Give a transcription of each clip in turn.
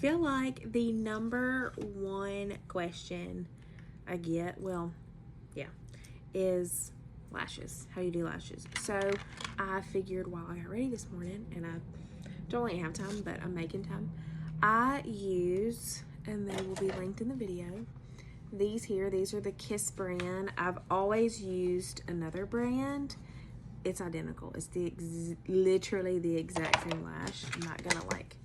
feel like the number one question I get, well, yeah, is lashes. How you do lashes. So I figured while I got ready this morning, and I don't really have time, but I'm making time, I use, and they will be linked in the video, these here. These are the Kiss brand. I've always used another brand. It's identical. It's literally the exact same lash. I'm not gonna like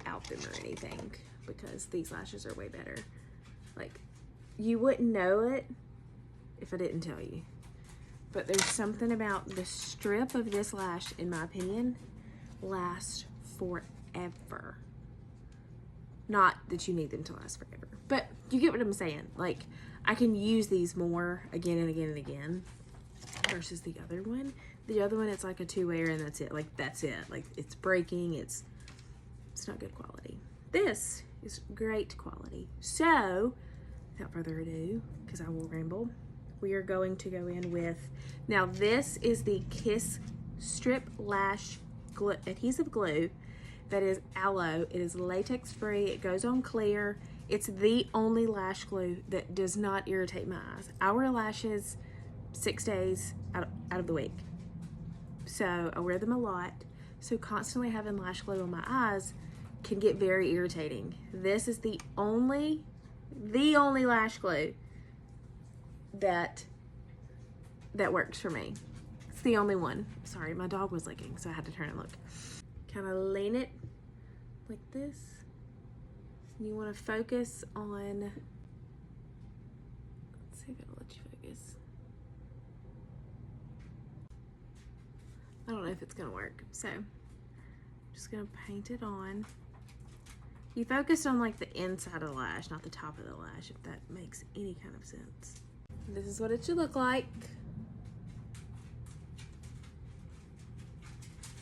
out them or anything because these lashes are way better. Like, you wouldn't know it if I didn't tell you. But there's something about the strip of this lash, in my opinion, lasts forever. Not that you need them to last forever, but you get what I'm saying. Like, I can use these more again and again and again versus the other one. The other one, it's like a two-wear and that's it. Like, that's it. Like, it's breaking. It's not good quality. This is great quality. So, without further ado, because I will ramble, we are going to go in with, now this is the Kiss Strip Lash glue, adhesive glue that is aloe. It is latex free. It goes on clear. It's the only lash glue that does not irritate my eyes. I wear lashes 6 days out of the week. So I wear them a lot. So constantly having lash glue on my eyes can get very irritating. This is the only lash glue that works for me. It's the only one. Sorry, my dog was licking, so I had to turn and look. Kind of lean it like this. You want to focus on, let's see if it'll let you focus. I don't know if it's gonna work, so I'm just gonna paint it on. You focused on like the inside of the lash, not the top of the lash, if that makes any kind of sense. This is what it should look like.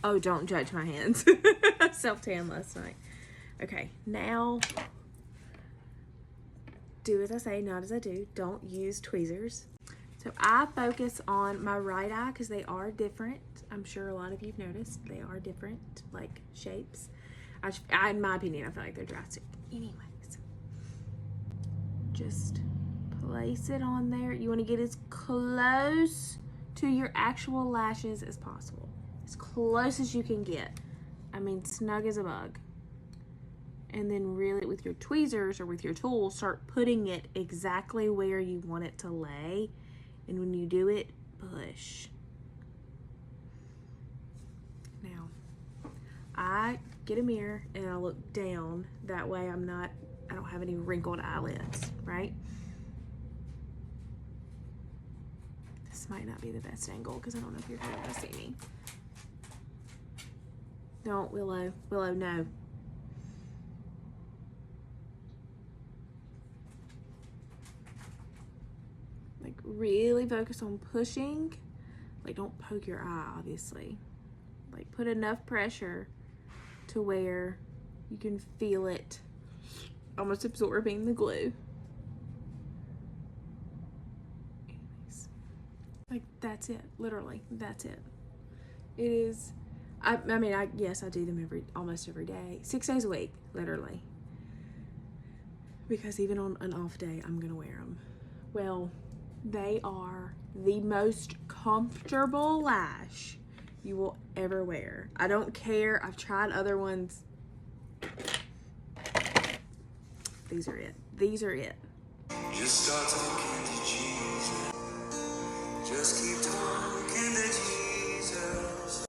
Oh, don't judge my hands. Self-tan last night. Okay, now do as I say, not as I do. Don't use tweezers. So I focus on my right eye because they are different. I'm sure a lot of you've noticed they are different, like shapes. In my opinion, I feel like they're drastic. Anyways, just place it on there. You want to get as close to your actual lashes as possible. As close as you can get. I mean, snug as a bug. And then really with your tweezers or with your tool, start putting it exactly where you want it to lay. And when you do it, push. Now, I get a mirror and I look down. That way I don't have any wrinkled eyelids, right? This might not be the best angle because I don't know if you're going to see me. Don't, Willow. Willow, no. Like, really focus on pushing. Like, don't poke your eye, obviously. Like, put enough pressure to where you can feel it almost absorbing the glue. Anyways, like, that's it. Literally, that's it. It is... I mean, yes, I do them almost every day. 6 days a week, literally. Because even on an off day, I'm gonna wear them. Well, they are the most comfortable lash you will ever wear. I don't care. I've tried other ones. These are it. These are it. Just start talking to Jesus. Just keep talking to Jesus.